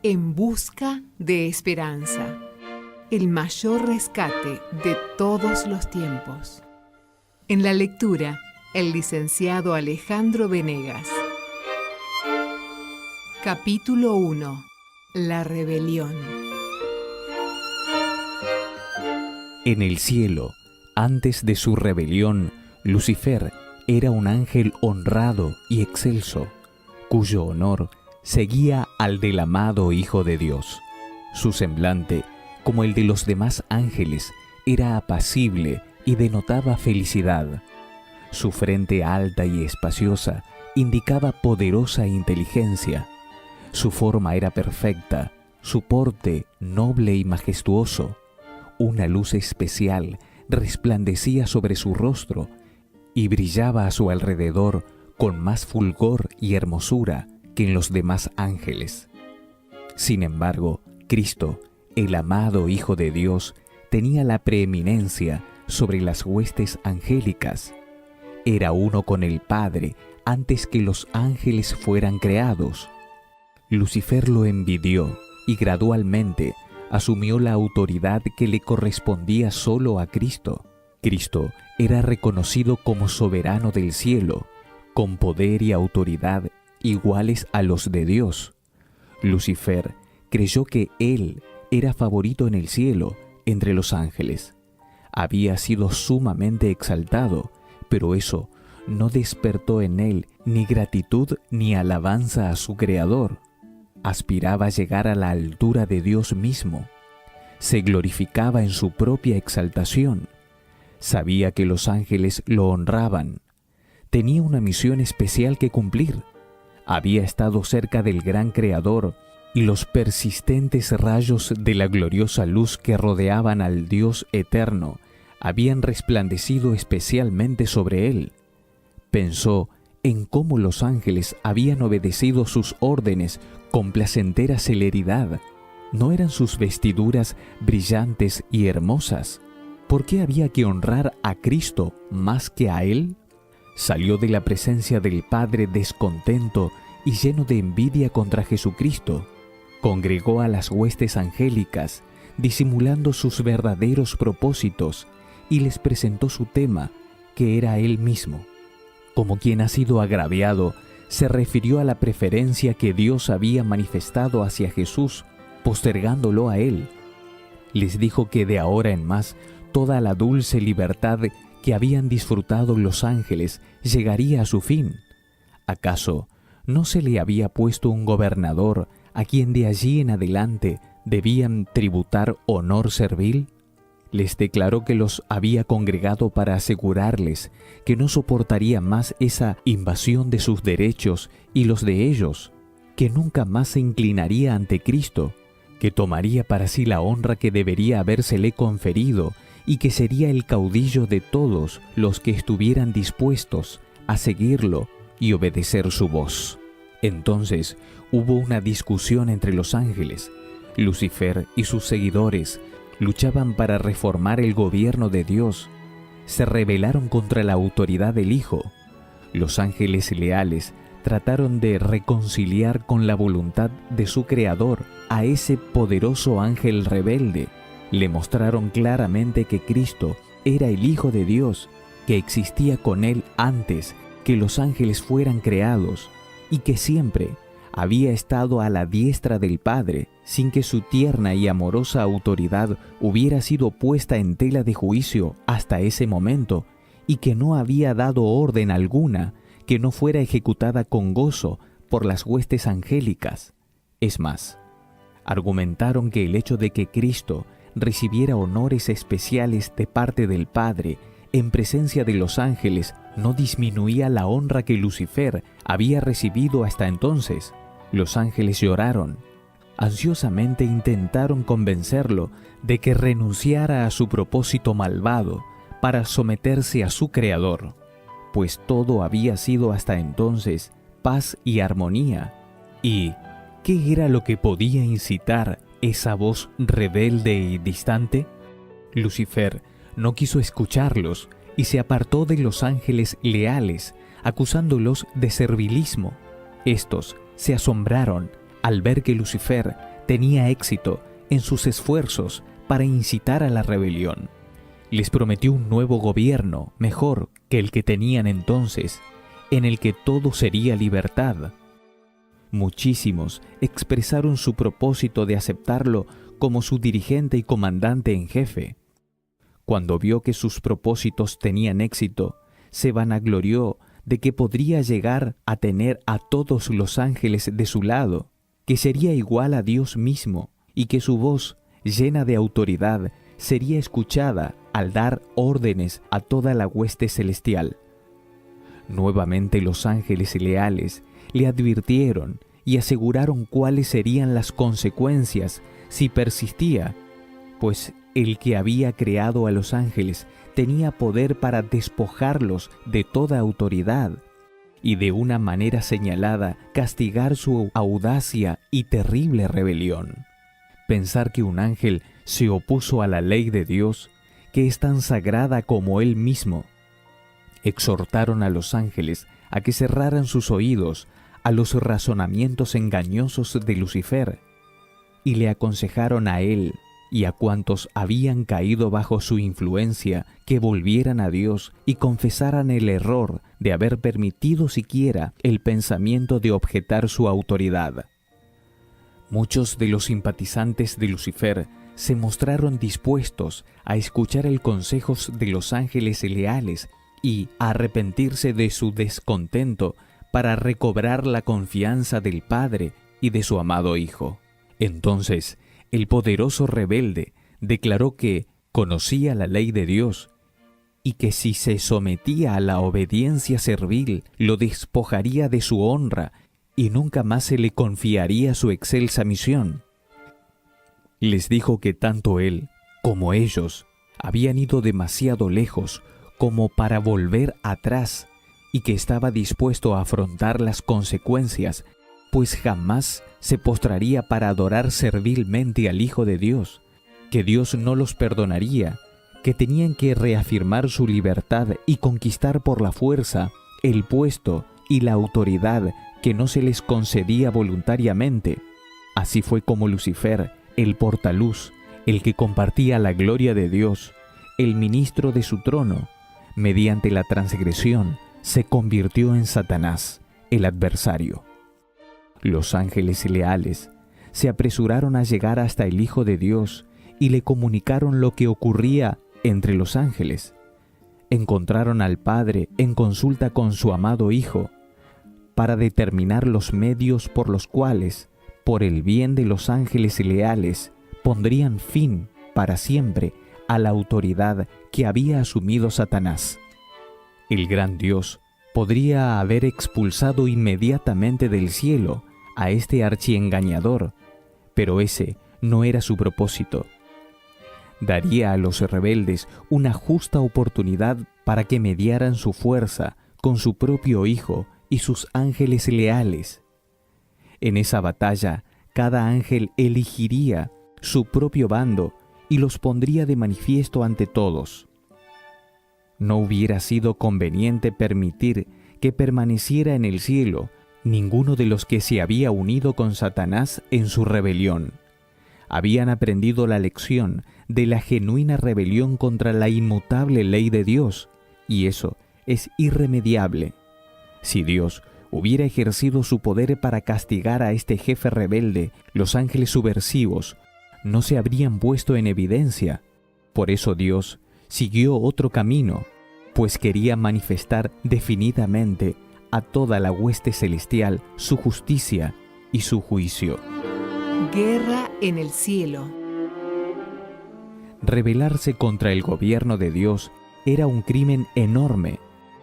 En busca de esperanza. El mayor rescate de todos los tiempos. En la lectura, el licenciado Alejandro Venegas. Capítulo 1. La rebelión. En el cielo, antes de su rebelión, Lucifer era un ángel honrado y excelso, cuyo honor seguía al del amado Hijo de Dios. Su semblante, como el de los demás ángeles, era apacible y denotaba felicidad. Su frente alta y espaciosa indicaba poderosa inteligencia. Su forma era perfecta, su porte noble y majestuoso. Una luz especial resplandecía sobre su rostro y brillaba a su alrededor con más fulgor y hermosura que en los demás ángeles. Sin embargo, Cristo, el amado Hijo de Dios, tenía la preeminencia sobre las huestes angélicas. Era uno con el Padre antes que los ángeles fueran creados. Lucifer lo envidió y gradualmente asumió la autoridad que le correspondía solo a Cristo. Cristo era reconocido como soberano del cielo, con poder y autoridad iguales a los de Dios. Lucifer creyó que él era favorito en el cielo entre los ángeles. Había sido sumamente exaltado, pero eso no despertó en él ni gratitud ni alabanza a su Creador. Aspiraba a llegar a la altura de Dios mismo. Se glorificaba en su propia exaltación. Sabía que los ángeles lo honraban. Tenía una misión especial que cumplir. Había estado cerca del gran Creador y los persistentes rayos de la gloriosa luz que rodeaban al Dios eterno habían resplandecido especialmente sobre él. Pensó en cómo los ángeles habían obedecido sus órdenes con placentera celeridad. ¿No eran sus vestiduras brillantes y hermosas? ¿Por qué había que honrar a Cristo más que a él? Salió de la presencia del Padre descontento y lleno de envidia contra Jesucristo. Congregó a las huestes angélicas, disimulando sus verdaderos propósitos, y les presentó su tema, que era él mismo. Como quien ha sido agraviado, se refirió a la preferencia que Dios había manifestado hacia Jesús, postergándolo a él. Les dijo que de ahora en más, toda la dulce libertad que habían disfrutado los ángeles llegaría a su fin. ¿Acaso no se le había puesto un gobernador a quien de allí en adelante debían tributar honor servil? Les declaró que los había congregado para asegurarles que no soportaría más esa invasión de sus derechos y los de ellos, que nunca más se inclinaría ante Cristo, que tomaría para sí la honra que debería habérsele conferido y que sería el caudillo de todos los que estuvieran dispuestos a seguirlo y obedecer su voz. Entonces hubo una discusión entre los ángeles. Lucifer y sus seguidores luchaban para reformar el gobierno de Dios. Se rebelaron contra la autoridad del Hijo. Los ángeles leales trataron de reconciliar con la voluntad de su Creador a ese poderoso ángel rebelde. Le mostraron claramente que Cristo era el Hijo de Dios, que existía con él antes que los ángeles fueran creados y que siempre había estado a la diestra del Padre sin que su tierna y amorosa autoridad hubiera sido puesta en tela de juicio hasta ese momento y que no había dado orden alguna que no fuera ejecutada con gozo por las huestes angélicas. Es más, argumentaron que el hecho de que Cristo recibiera honores especiales de parte del Padre en presencia de los ángeles no disminuía la honra que Lucifer había recibido hasta entonces. Los ángeles lloraron. Ansiosamente intentaron convencerlo de que renunciara a su propósito malvado para someterse a su Creador, pues todo había sido hasta entonces paz y armonía. ¿Y qué era lo que podía incitar esa voz rebelde y distante? Lucifer no quiso escucharlos y se apartó de los ángeles leales, acusándolos de servilismo. Estos se asombraron al ver que Lucifer tenía éxito en sus esfuerzos para incitar a la rebelión. Les prometió un nuevo gobierno, mejor que el que tenían entonces, en el que todo sería libertad. Muchísimos expresaron su propósito de aceptarlo como su dirigente y comandante en jefe. Cuando vio que sus propósitos tenían éxito, se vanaglorió de que podría llegar a tener a todos los ángeles de su lado, que sería igual a Dios mismo y que su voz, llena de autoridad, sería escuchada al dar órdenes a toda la hueste celestial. Nuevamente los ángeles leales le advirtieron y aseguraron cuáles serían las consecuencias si persistía, pues el que había creado a los ángeles tenía poder para despojarlos de toda autoridad y de una manera señalada castigar su audacia y terrible rebelión. Pensar que un ángel se opuso a la ley de Dios, que es tan sagrada como Él mismo. Exhortaron a los ángeles a que cerraran sus oídos a los razonamientos engañosos de Lucifer, y le aconsejaron a él y a cuantos habían caído bajo su influencia que volvieran a Dios y confesaran el error de haber permitido siquiera el pensamiento de objetar su autoridad. Muchos de los simpatizantes de Lucifer se mostraron dispuestos a escuchar el consejo de los ángeles leales y a arrepentirse de su descontento para recobrar la confianza del Padre y de su amado Hijo. Entonces, el poderoso rebelde declaró que conocía la ley de Dios y que si se sometía a la obediencia servil, lo despojaría de su honra y nunca más se le confiaría su excelsa misión. Les dijo que tanto él como ellos habían ido demasiado lejos como para volver atrás y que estaba dispuesto a afrontar las consecuencias, pues jamás se postraría para adorar servilmente al Hijo de Dios, que Dios no los perdonaría, que tenían que reafirmar su libertad y conquistar por la fuerza el puesto y la autoridad que no se les concedía voluntariamente. Así fue como Lucifer, el portaluz, el que compartía la gloria de Dios, el ministro de su trono, mediante la transgresión, se convirtió en Satanás, el adversario. Los ángeles leales se apresuraron a llegar hasta el Hijo de Dios y le comunicaron lo que ocurría entre los ángeles. Encontraron al Padre en consulta con su amado Hijo para determinar los medios por los cuales, por el bien de los ángeles leales, pondrían fin para siempre a la autoridad que había asumido Satanás. El gran Dios podría haber expulsado inmediatamente del cielo a este archiengañador, pero ese no era su propósito. Daría a los rebeldes una justa oportunidad para que mediaran su fuerza con su propio Hijo y sus ángeles leales. En esa batalla, cada ángel elegiría su propio bando y los pondría de manifiesto ante todos. No hubiera sido conveniente permitir que permaneciera en el cielo ninguno de los que se había unido con Satanás en su rebelión. Habían aprendido la lección de la genuina rebelión contra la inmutable ley de Dios, y eso es irremediable. Si Dios hubiera ejercido su poder para castigar a este jefe rebelde, los ángeles subversivos no se habrían puesto en evidencia. Por eso Dios siguió otro camino, pues quería manifestar definidamente a toda la hueste celestial su justicia y su juicio. Guerra en el cielo. Rebelarse contra el gobierno de Dios era un crimen enorme.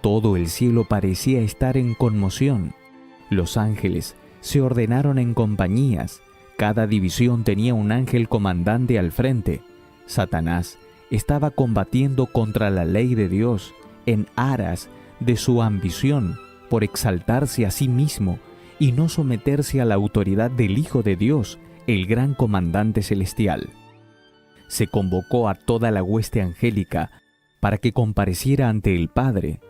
Todo el cielo parecía estar en conmoción. Los ángeles se ordenaron en compañías. Cada división tenía un ángel comandante al frente. Satanás estaba combatiendo contra la ley de Dios en aras de su ambición por exaltarse a sí mismo y no someterse a la autoridad del Hijo de Dios, el gran comandante celestial. Se convocó a toda la hueste angélica para que compareciera ante el Padre.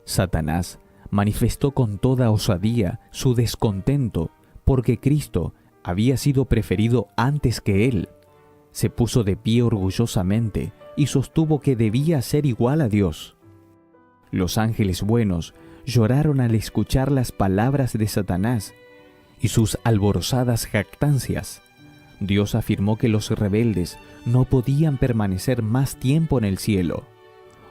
Satanás manifestó con toda osadía su descontento porque Cristo había sido preferido antes que él. Se puso de pie orgullosamente y sostuvo que debía ser igual a Dios. Los ángeles buenos lloraron al escuchar las palabras de Satanás y sus alborozadas jactancias. Dios afirmó que los rebeldes no podían permanecer más tiempo en el cielo.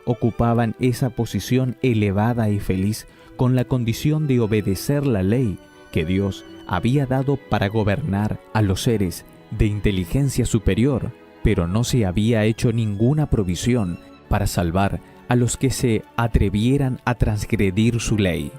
Ocupaban esa posición elevada y feliz con la condición de obedecer la ley que Dios había dado para gobernar a los seres de inteligencia superior, pero no se había hecho ninguna provisión para salvar a los que se atrevieran a transgredir su ley.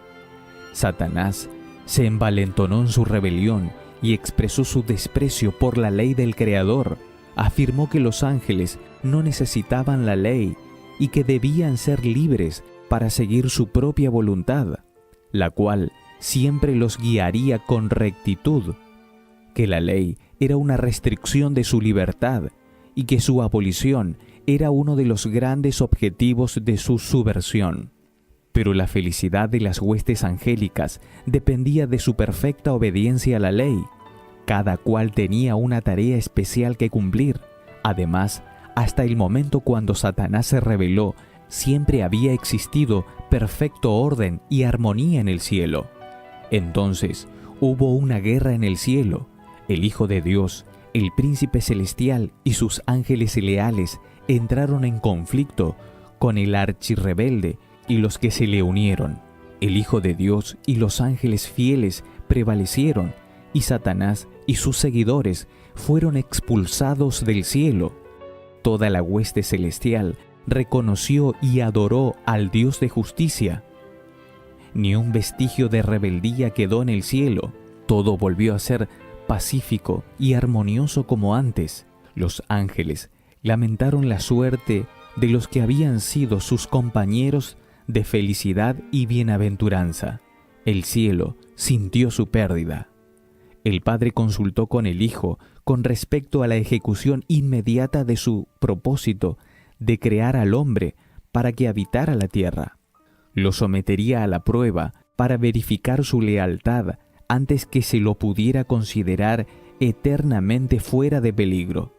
Satanás se envalentonó en su rebelión y expresó su desprecio por la ley del Creador. Afirmó que los ángeles no necesitaban la ley y que debían ser libres para seguir su propia voluntad, la cual siempre los guiaría con rectitud, que la ley era una restricción de su libertad y que su abolición era uno de los grandes objetivos de su subversión. Pero la felicidad de las huestes angélicas dependía de su perfecta obediencia a la ley. Cada cual tenía una tarea especial que cumplir. Además, hasta el momento cuando Satanás se rebeló, siempre había existido perfecto orden y armonía en el cielo. Entonces, hubo una guerra en el cielo. El Hijo de Dios, el Príncipe Celestial y sus ángeles leales entraron en conflicto con el archirrebelde y los que se le unieron. El Hijo de Dios y los ángeles fieles prevalecieron, y Satanás y sus seguidores fueron expulsados del cielo. Toda la hueste celestial reconoció y adoró al Dios de justicia. Ni un vestigio de rebeldía quedó en el cielo. Todo volvió a ser pacífico y armonioso como antes. Los ángeles lamentaron la suerte de los que habían sido sus compañeros de felicidad y bienaventuranza. El cielo sintió su pérdida. El Padre consultó con el Hijo con respecto a la ejecución inmediata de su propósito de crear al hombre para que habitara la tierra. Lo sometería a la prueba para verificar su lealtad antes que se lo pudiera considerar eternamente fuera de peligro.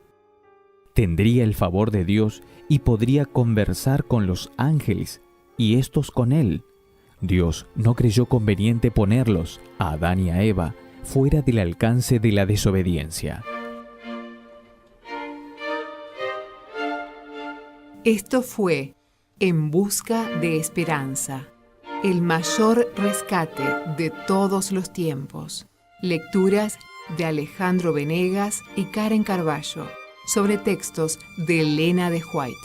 Tendría el favor de Dios y podría conversar con los ángeles, y éstos con él. Dios no creyó conveniente ponerlos, a Adán y a Eva, fuera del alcance de la desobediencia. Esto fue En Busca de Esperanza, el mayor rescate de todos los tiempos. Lecturas de Alejandro Venegas y Karen Carballo, sobre textos de Elena de White.